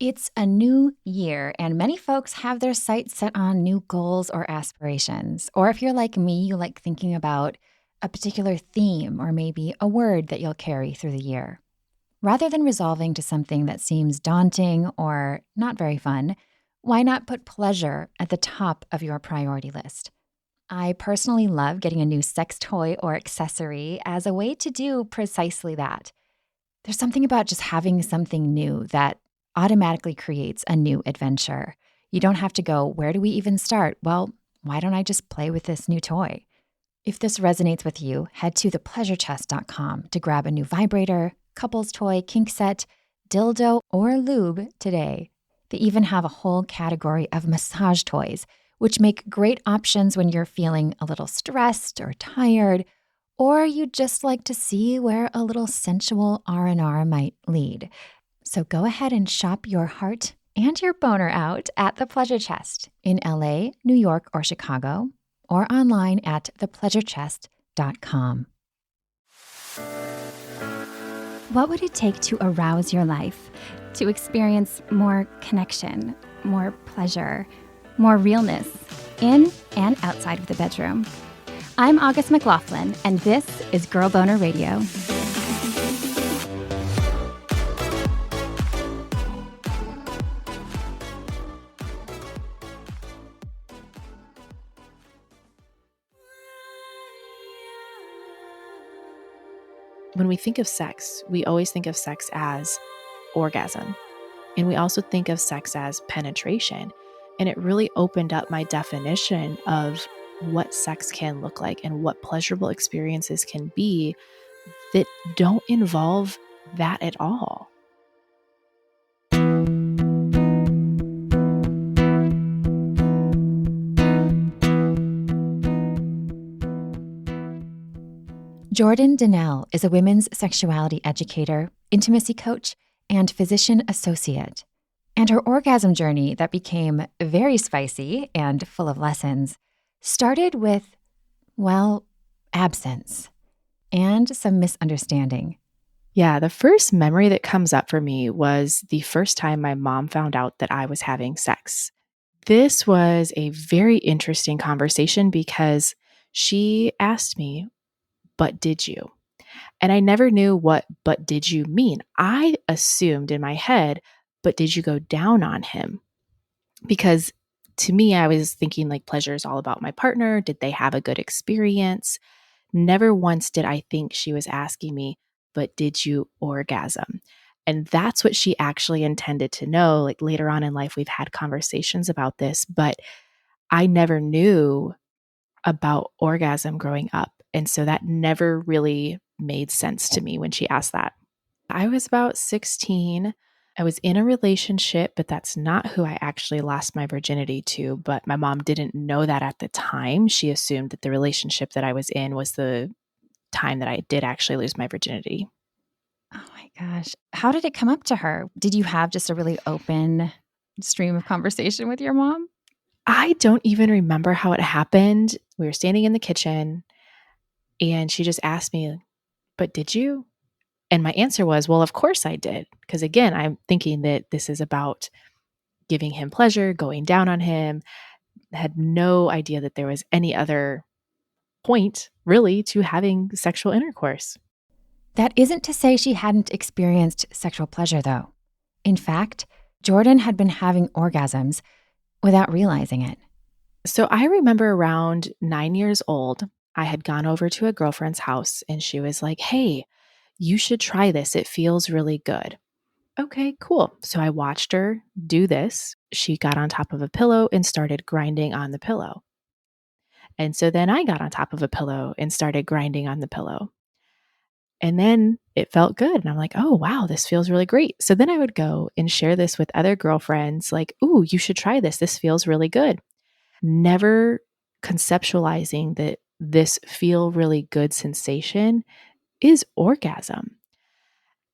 It's a new year, and many folks have their sights set on new goals or aspirations. Or if you're like me, you like thinking about a particular theme or maybe a word that you'll carry through the year. Rather than resolving to something that seems daunting or not very fun, why not put pleasure at the top of your priority list? I personally love getting a new sex toy or accessory as a way to do precisely that. There's something about just having something new that automatically creates a new adventure. You don't have to go, where do we even start? Well, why don't I just play with this new toy? If this resonates with you, head to thepleasurechest.com to grab a new vibrator, couples toy, kink set, dildo, or lube today. They even have a whole category of massage toys, which make great options when you're feeling a little stressed or tired, or you just like to see where a little sensual R&R might lead. So go ahead and shop your heart and your boner out at The Pleasure Chest in LA, New York, or Chicago, or online at thepleasurechest.com. What would it take to arouse your life, to experience more connection, more pleasure, more realness in and outside of the bedroom? I'm August McLaughlin, and this is Girl Boner Radio. When we think of sex, we always think of sex as orgasm. And we also think of sex as penetration. And it really opened up my definition of what sex can look like and what pleasurable experiences can be that don't involve that at all. Jordan Donnell is a women's sexuality educator, intimacy coach, and physician associate. And her orgasm journey that became very spicy and full of lessons started with, well, absence and some misunderstanding. Yeah, the first memory that comes up for me was the first time my mom found out that I was having sex. This was a very interesting conversation because she asked me, "But did you?" And I never knew what "but did you" mean. I assumed in my head, "But did you go down on him?" Because to me, I was thinking like pleasure is all about my partner. Did they have a good experience? Never once did I think she was asking me, "But did you orgasm?" And that's what she actually intended to know. Like later on in life, we've had conversations about this, but I never knew about orgasm growing up. And so that never really made sense to me when she asked that. I was about 16. I was in a relationship, but that's not who I actually lost my virginity to. But my mom didn't know that at the time. She assumed that the relationship that I was in was the time that I did actually lose my virginity. Oh my gosh. How did it come up to her? Did you have just a really open stream of conversation with your mom? I don't even remember how it happened. We were standing in the kitchen and she just asked me, "But did you?" And my answer was, "Well, of course I did." Because again, I'm thinking that this is about giving him pleasure, going down on him. Had no idea that there was any other point really to having sexual intercourse. That isn't to say she hadn't experienced sexual pleasure, though. In fact, Jordan had been having orgasms without realizing it. So I remember around 9 years old, I had gone over to a girlfriend's house and she was like, "Hey, you should try this. It feels really good." Okay, cool. So I watched her do this. She got on top of a pillow and started grinding on the pillow. And so then I got on top of a pillow and started grinding on the pillow. And then it felt good. And I'm like, "Oh, wow, this feels really great." So then I would go and share this with other girlfriends like, "Ooh, you should try this. This feels really good." Never conceptualizing that this feel really good sensation is orgasm.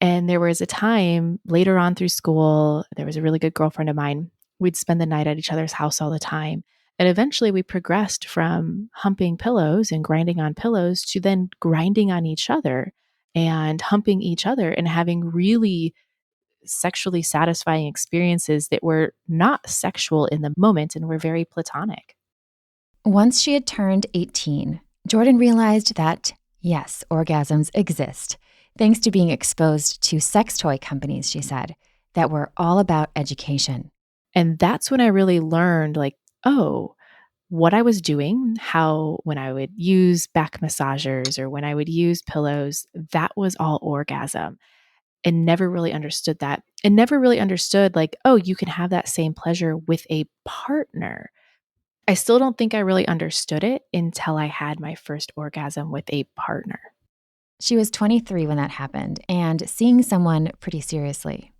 And there was a time later on through school, there was a really good girlfriend of mine. We'd spend the night at each other's house all the time. And eventually we progressed from humping pillows and grinding on pillows to then grinding on each other and humping each other and having really sexually satisfying experiences that were not sexual in the moment and were very platonic. Once she had turned 18, Jordan realized that, yes, orgasms exist, thanks to being exposed to sex toy companies, she said, that were all about education. And that's when I really learned, like, oh, what I was doing, how when I would use back massagers or when I would use pillows, that was all orgasm. And never really understood that. And never really understood, like, oh, you can have that same pleasure with a partner. I still don't think I really understood it until I had my first orgasm with a partner. She was 23 when that happened and seeing someone pretty seriously.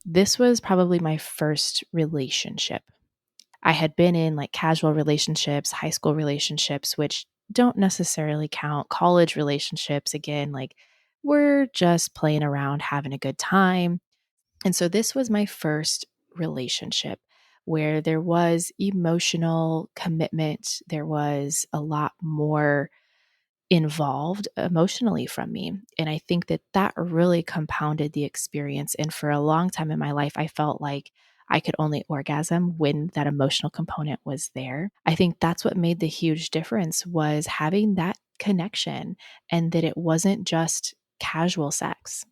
This was probably my first relationship. I had been in like casual relationships, high school relationships, which don't necessarily count. College relationships, again, like we're just playing around, having a good time. And so this was my first relationship where there was emotional commitment. There was a lot more involved emotionally from me. And I think that that really compounded the experience. And for a long time in my life, I felt like I could only orgasm when that emotional component was there. I think that's what made the huge difference was having that connection and that it wasn't just casual sex.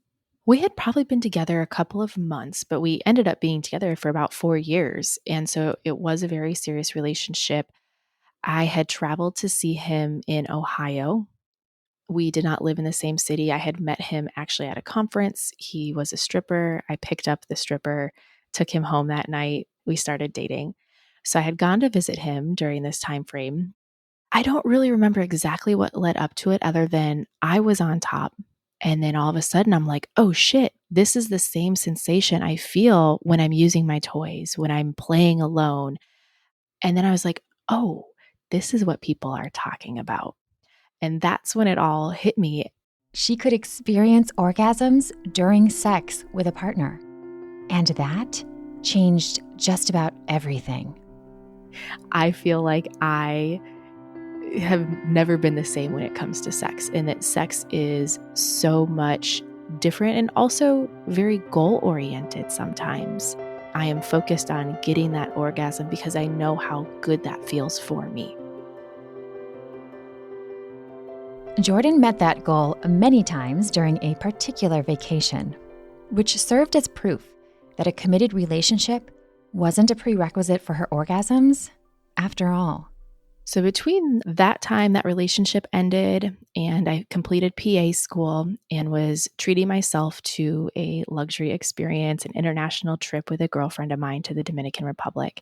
We had probably been together a couple of months, but we ended up being together for about 4 years. And so it was a very serious relationship. I had traveled to see him in Ohio. We did not live in the same city. I had met him actually at a conference. He was a stripper. I picked up the stripper, took him home that night. We started dating. So I had gone to visit him during this time frame. I don't really remember exactly what led up to it other than I was on top. And then all of a sudden I'm like, oh shit, this is the same sensation I feel when I'm using my toys, when I'm playing alone. And then I was like, oh, this is what people are talking about. And that's when it all hit me. She could experience orgasms during sex with a partner. And that changed just about everything. I feel like I have never been the same when it comes to sex, and that sex is so much different and also very goal oriented sometimes. I am focused on getting that orgasm because I know how good that feels for me. Jordan met that goal many times during a particular vacation, which served as proof that a committed relationship wasn't a prerequisite for her orgasms after all. So between that time that relationship ended and I completed PA school and was treating myself to a luxury experience, an international trip with a girlfriend of mine to the Dominican Republic.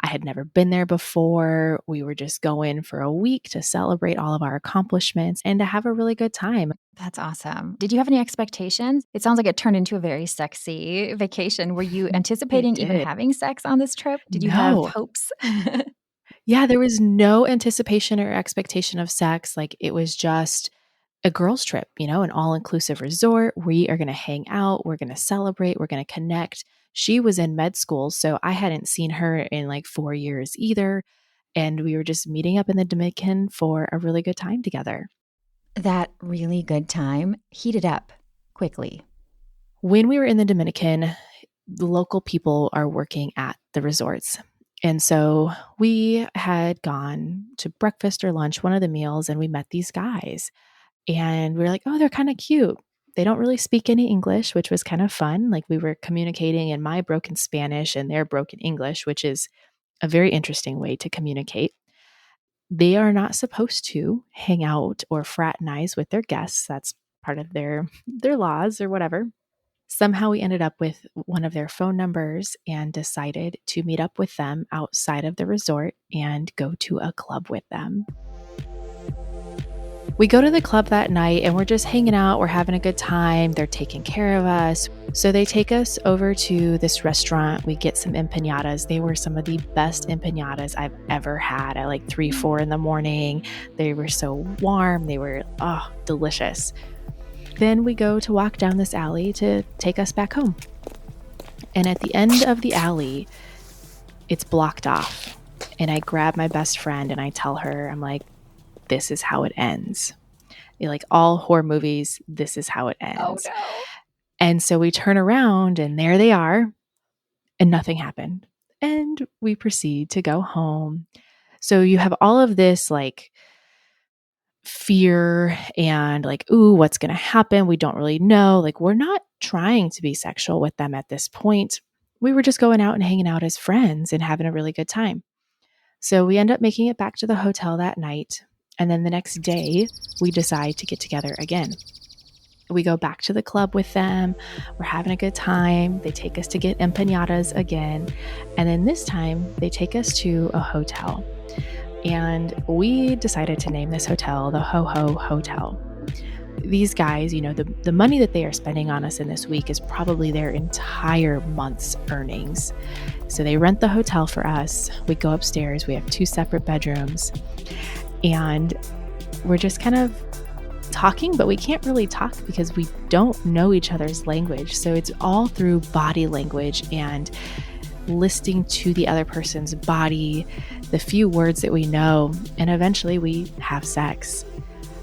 I had never been there before. We were just going for a week to celebrate all of our accomplishments and to have a really good time. That's awesome. Did you have any expectations? It sounds like it turned into a very sexy vacation. Were you anticipating even having sex on this trip? Did you have No. hopes? Yeah, there was no anticipation or expectation of sex. Like it was just a girls' trip, an all-inclusive resort. We are going to hang out. We're going to celebrate. We're going to connect. She was in med school, so I hadn't seen her in like 4 years either. And we were just meeting up in the Dominican for a really good time together. That really good time heated up quickly. When we were in the Dominican, the local people are working at the resorts. And so we had gone to breakfast or lunch, one of the meals, and we met these guys. And we were like, oh, they're kind of cute. They don't really speak any English, which was kind of fun. Like we were communicating in my broken Spanish and their broken English, which is a very interesting way to communicate. They are not supposed to hang out or fraternize with their guests. That's part of their laws or whatever. Somehow we ended up with one of their phone numbers and decided to meet up with them outside of the resort and go to a club with them. We go to the club that night and we're just hanging out. We're having a good time. They're taking care of us. So they take us over to this restaurant. We get some empanadas. They were some of the best empanadas I've ever had at like 3, 4 in the morning. They were so warm. They were, delicious. Then we go to walk down this alley to take us back home. And at the end of the alley, it's blocked off. And I grab my best friend and I tell her, I'm like, this is how it ends. Like all horror movies, this is how it ends. Oh, no. And so we turn around and there they are, and nothing happened. And we proceed to go home. So you have all of this like fear and like, ooh, what's going to happen? We don't really know. Like, we're not trying to be sexual with them at this point. We were just going out and hanging out as friends and having a really good time. So we end up making it back to the hotel that night. And then the next day, we decide to get together again. We go back to the club with them. We're having a good time. They take us to get empanadas again. And then this time, they take us to a hotel. And we decided to name this hotel the Ho Ho Hotel. These guys, you know, the money that they are spending on us in this week is probably their entire month's earnings. So they rent the hotel for us. We go upstairs. We have 2 separate bedrooms. And we're just kind of talking, but we can't really talk because we don't know each other's language. So it's all through body language and listening to the other person's body, the few words that we know, and eventually we have sex.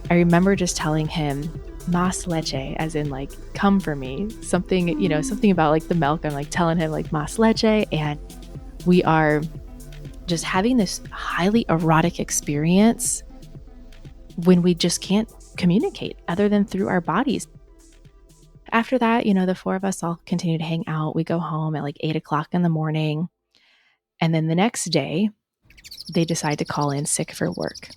I remember just telling him mas leche, as in like, come for me, something, you know, something about like the milk. I'm like telling him like mas leche, and we are just having this highly erotic experience when we just can't communicate other than through our bodies. After that, you know, the 4 of us all continue to hang out. We go home at like 8 o'clock in the morning. And then the next day, they decide to call in sick for work.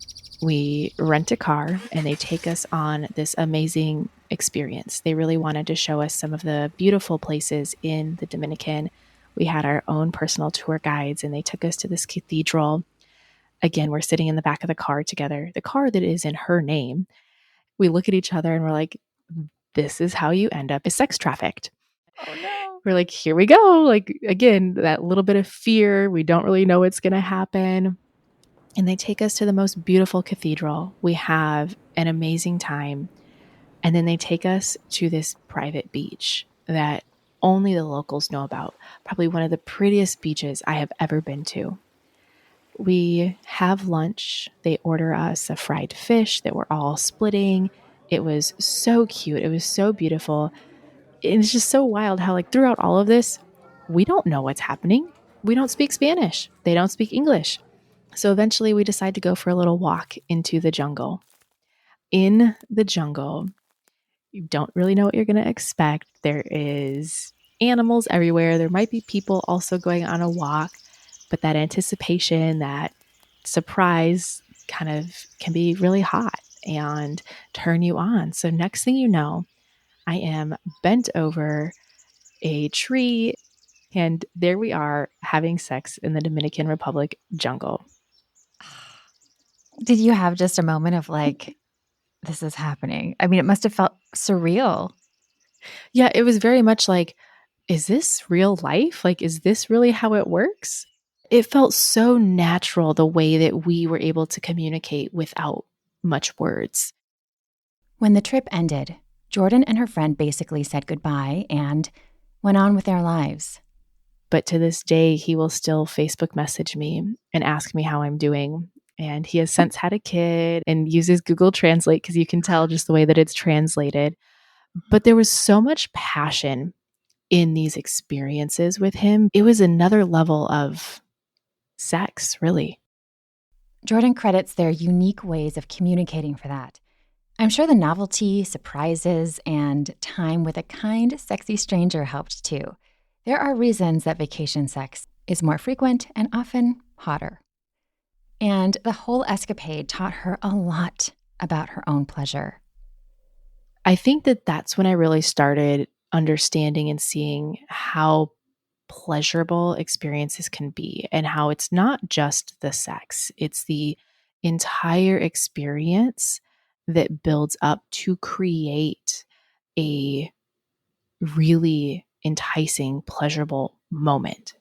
We rent a car and they take us on this amazing experience. They really wanted to show us some of the beautiful places in the Dominican. We had our own personal tour guides and they took us to this cathedral. Again, we're sitting in the back of the car together, the car that is in her name. We look at each other and we're like, this is how you end up as sex trafficked. Oh no. We're like, here we go. Like, again, that little bit of fear. We don't really know what's going to happen. And they take us to the most beautiful cathedral. We have an amazing time. And then they take us to this private beach that only the locals know about. Probably one of the prettiest beaches I have ever been to. We have lunch. They order us a fried fish that we're all splitting. It was so cute. It was so beautiful. And it's just so wild how like throughout all of this, we don't know what's happening. We don't speak Spanish. They don't speak English. So eventually we decide to go for a little walk into the jungle. In the jungle, you don't really know what you're going to expect. There is animals everywhere. There might be people also going on a walk, but that anticipation, that surprise kind of can be really hot and turn you on. So next thing you know, I am bent over a tree and there we are having sex in the Dominican Republic jungle. Did you have just a moment of like, this is happening? I mean, it must have felt surreal. Yeah, it was very much like, is this real life? Like, is this really how it works? It felt so natural the way that we were able to communicate without much words. When the trip ended, Jordan and her friend basically said goodbye and went on with their lives. But to this day, he will still Facebook message me and ask me how I'm doing. And he has since had a kid and uses Google Translate because you can tell just the way that it's translated. But there was so much passion in these experiences with him. It was another level of sex, really. Jordan credits their unique ways of communicating for that. I'm sure the novelty, surprises, and time with a kind, sexy stranger helped too. There are reasons that vacation sex is more frequent and often hotter. And the whole escapade taught her a lot about her own pleasure. I think that that's when I really started understanding and seeing how pleasurable experiences can be and how it's not just the sex, it's the entire experience that builds up to create a really enticing, pleasurable moment.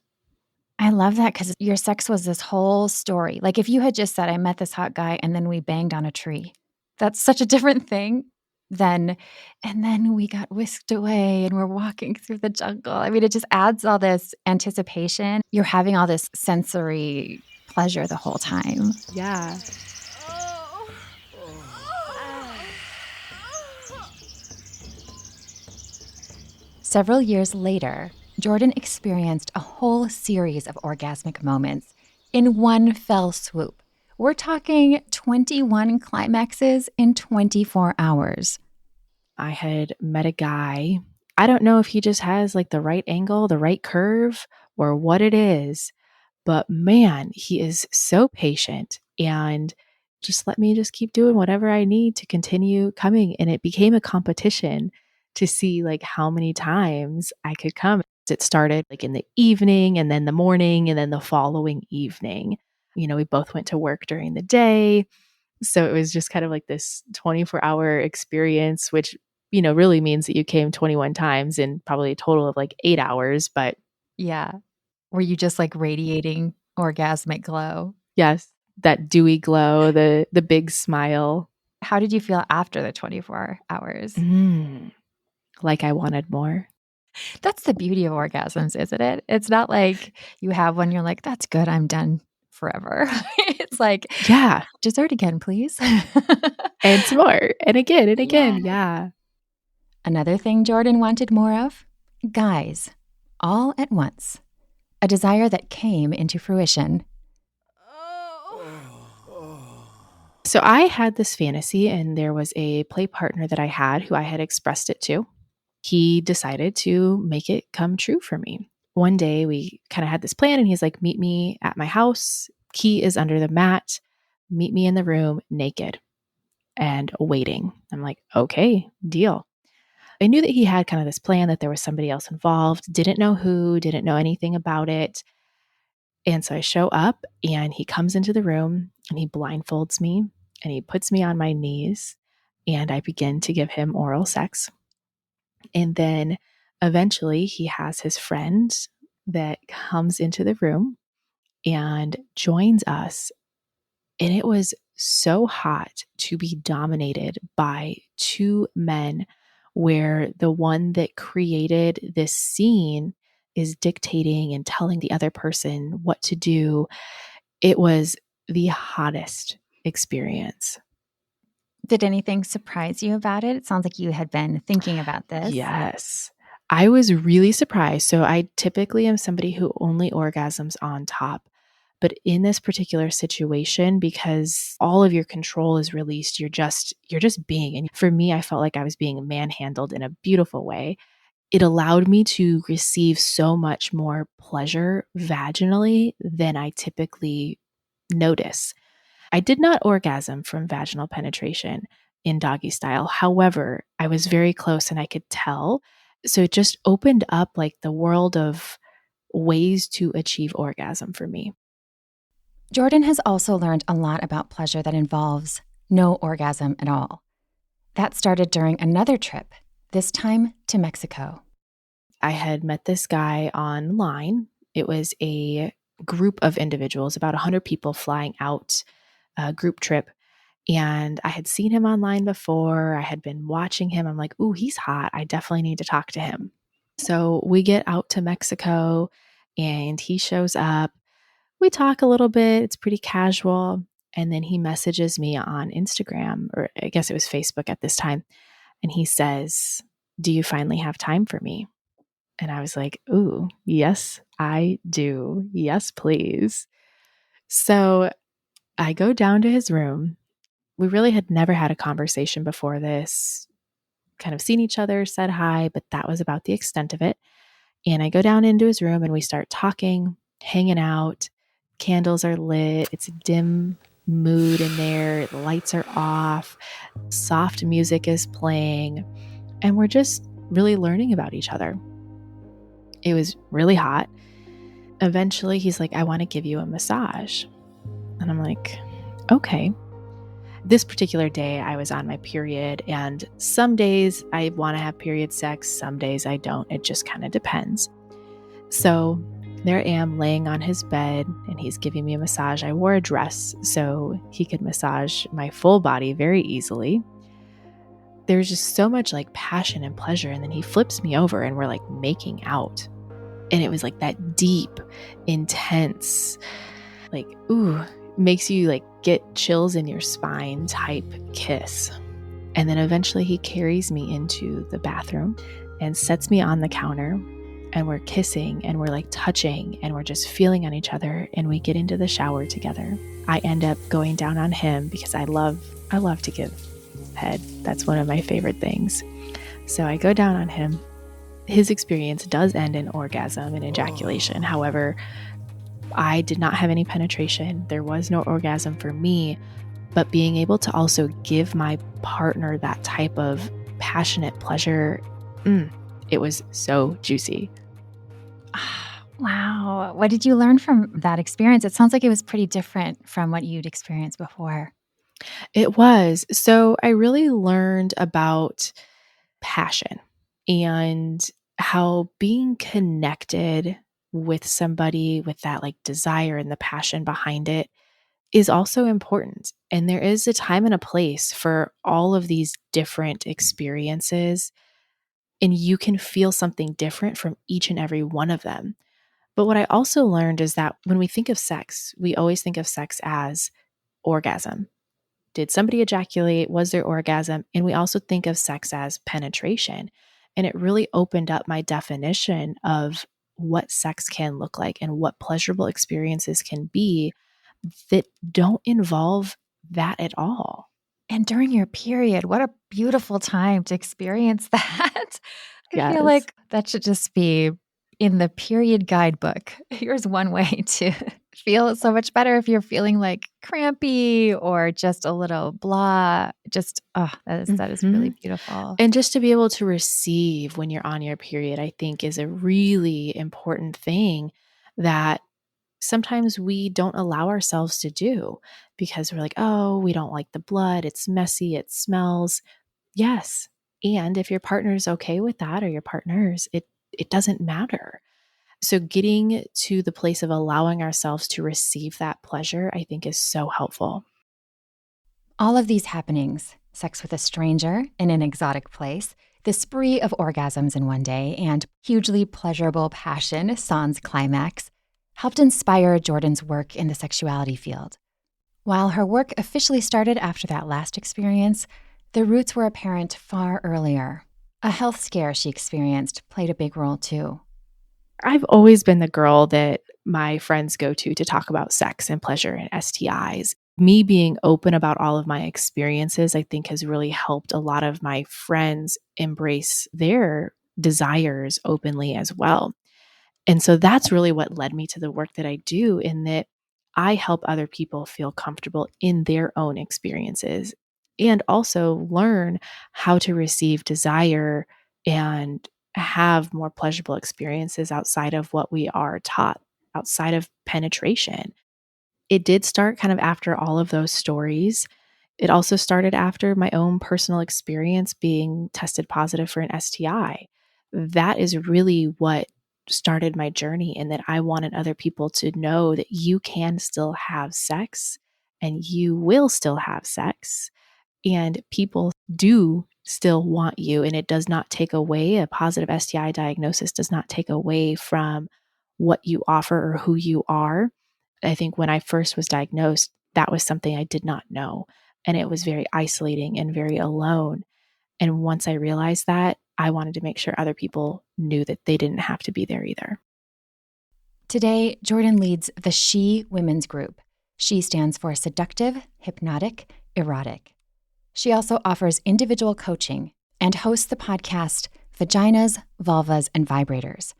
I love that because your sex was this whole story. Like if you had just said, I met this hot guy and then we banged on a tree, that's such a different thing than, and then we got whisked away and we're walking through the jungle. I mean, it just adds all this anticipation. You're having all this sensory pleasure the whole time. Yeah. Several years later, Jordan experienced a whole series of orgasmic moments in one fell swoop. We're talking 21 climaxes in 24 hours. I had met a guy. I don't know if he just has like the right angle, the right curve, or what it is, but man, he is so patient and just let me just keep doing whatever I need to continue coming. And it became a competition to see like how many times I could come. It started like in the evening and then the morning and then the following evening. We both went to work during the day. So it was just kind of like this 24-hour experience, which, really means that you came 21 times in probably a total of like 8 hours. But Yeah. Were you just like radiating orgasmic glow? yes, that dewy glow, the big smile. How did you feel after the 24 hours? Like I wanted more. That's the beauty of orgasms, isn't it? It's not like you have one, you're like, that's good, I'm done forever. It's like, Yeah. dessert again, please. And some more. And again and again. Yeah. Yeah. Another thing Jordan wanted more of? Guys, all at once. A desire that came into fruition. So I had this fantasy, and there was a play partner that I had who I had expressed it to. He decided to make it come true for me. One day we kind of had this plan, and he's like, meet me at my house. Key is under the mat. Meet me in the room naked and waiting. I'm like, okay, deal. I knew that he had kind of this plan, that there was somebody else involved, didn't know who, didn't know anything about it. And so I show up and he comes into the room and he blindfolds me and he puts me on my knees and I begin to give him oral sex. And then eventually he has his friend that comes into the room and joins us. And it was so hot to be dominated by two men, where the one that created this scene is dictating and telling the other person what to do. It was the hottest experience. Did anything surprise you about it? It sounds like you had been thinking about this. Yes. I was really surprised. So I typically am somebody who only orgasms on top. But in this particular situation, because all of your control is released, you're just being. And for me, I felt like I was being manhandled in a beautiful way. It allowed me to receive so much more pleasure vaginally than I typically notice. I did not orgasm from vaginal penetration in doggy style. However, I was very close and I could tell. So it just opened up like the world of ways to achieve orgasm for me. Jordan has also learned a lot about pleasure that involves no orgasm at all. That started during another trip, this time to Mexico. I had met this guy online. It was a group of individuals, about 100 people flying out, a group trip. And I had seen him online before. I had been watching him. I'm like, ooh, he's hot. I definitely need to talk to him. So we get out to Mexico and he shows up. We talk a little bit. It's pretty casual. And then he messages me on Instagram, or I guess it was Facebook at this time. And he says, do you finally have time for me? And I was like, ooh, yes, I do. Yes, please. So I go down to his room. We really had never had a conversation before this, kind of seen each other, said hi, but that was about the extent of it. And I go down into his room and we start talking, hanging out. Candles are lit. It's a dim mood in there. The lights are off. Soft music is playing. And we're just really learning about each other. It was really hot. Eventually, he's like, I want to give you a massage. And I'm like, okay. This particular day, I was on my period, and some days I want to have period sex, some days I don't. It just kind of depends. So there I am laying on his bed, and he's giving me a massage. I wore a dress so he could massage my full body very easily. There's just so much like passion and pleasure, and then he flips me over and we're like making out. And it was like that deep, intense, like, ooh, makes you like get chills in your spine type kiss. And then eventually he carries me into the bathroom and sets me on the counter, and we're kissing and we're like touching and we're just feeling on each other, and we get into the shower together. I end up going down on him because I love to give head. That's one of my favorite things. So I go down on him. His experience does end in orgasm and ejaculation. However, I did not have any penetration. There was no orgasm for me, but being able to also give my partner that type of passionate pleasure, it was so juicy. Wow. What did you learn from that experience? It sounds like it was pretty different from what you'd experienced before. It was. So I really learned about passion and how being connected with somebody with that like desire and the passion behind it is also important. And there is a time and a place for all of these different experiences, and you can feel something different from each and every one of them. But what I also learned is that when we think of sex, we always think of sex as orgasm. Did somebody ejaculate? Was there orgasm? And we also think of sex as penetration. And it really opened up my definition of what sex can look like and what pleasurable experiences can be that don't involve that at all. And during your period, what a beautiful time to experience that. I feel Yes. like that should just be in the period guidebook. Here's one way to feel so much better if you're feeling like crampy or just a little blah. Just, that is really beautiful. And just to be able to receive when you're on your period, I think is a really important thing that sometimes we don't allow ourselves to do because we're like, oh, we don't like the blood. It's messy. It smells. Yes. And if your partner is okay with that, or your partners, it doesn't matter. So getting to the place of allowing ourselves to receive that pleasure, I think is so helpful. All of these happenings, sex with a stranger in an exotic place, the spree of orgasms in one day, and hugely pleasurable passion sans climax, helped inspire Jordan's work in the sexuality field. While her work officially started after that last experience, the roots were apparent far earlier. A health scare she experienced played a big role too. I've always been the girl that my friends go to talk about sex and pleasure and STIs. Me being open about all of my experiences, I think, has really helped a lot of my friends embrace their desires openly as well. And so that's really what led me to the work that I do, in that I help other people feel comfortable in their own experiences and also learn how to receive desire and have more pleasurable experiences outside of what we are taught, outside of penetration. It did start kind of after all of those stories. It also started after my own personal experience being tested positive for an STI. That is really what started my journey, and that I wanted other people to know that you can still have sex and you will still have sex, and people do still want you. And it does not take away, a positive STI diagnosis does not take away from what you offer or who you are. I think when I first was diagnosed, that was something I did not know. And it was very isolating and very alone. And once I realized that, I wanted to make sure other people knew that they didn't have to be there either. Today, Jordan leads the She Women's Group. She stands for seductive, hypnotic, erotic. She also offers individual coaching and hosts the podcast Vaginas, Vulvas, and Vibrators.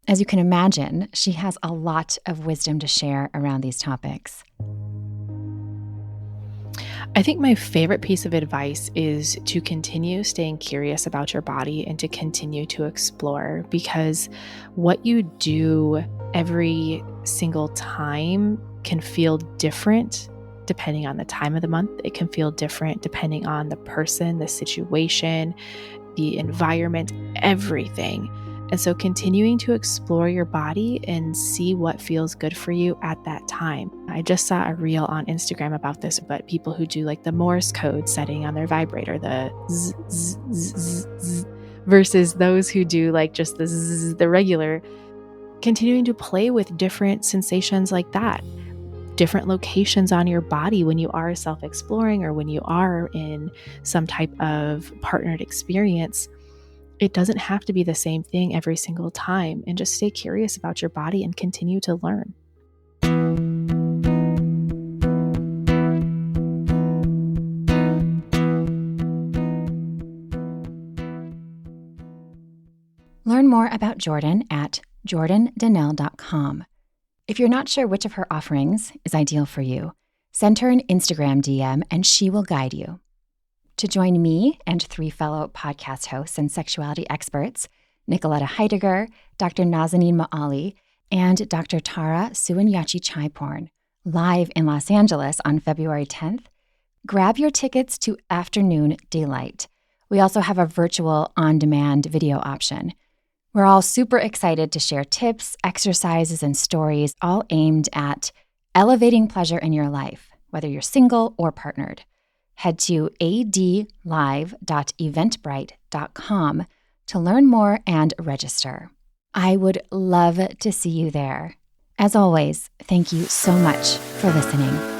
As you can imagine, she has a lot of wisdom to share around these topics. I think my favorite piece of advice is to continue staying curious about your body and to continue to explore, because what you do every single time can feel different depending on the time of the month. It can feel different depending on the person, the situation, the environment, everything. And so continuing to explore your body and see what feels good for you at that time. I just saw a reel on Instagram about this, but people who do like the Morse code setting on their vibrator, the zzz, zzz, zzz, zzz, versus those who do like just the zzz, the regular, continuing to play with different sensations like that, different locations on your body when you are self-exploring or when you are in some type of partnered experience. It doesn't have to be the same thing every single time, and just stay curious about your body and continue to learn. Learn more about Jordan at jordandannelle.com. If you're not sure which of her offerings is ideal for you, send her an Instagram DM and she will guide you. To join me and 3 fellow podcast hosts and sexuality experts, Nicoletta Heidegger, Dr. Nazanin Ma'ali, and Dr. Tara Suanyachi-Chaiporn, live in Los Angeles on February 10th, grab your tickets to Afternoon Daylight. We also have a virtual on-demand video option. We're all super excited to share tips, exercises, and stories, all aimed at elevating pleasure in your life, whether you're single or partnered. Head to adlive.eventbrite.com to learn more and register. I would love to see you there. As always, thank you so much for listening.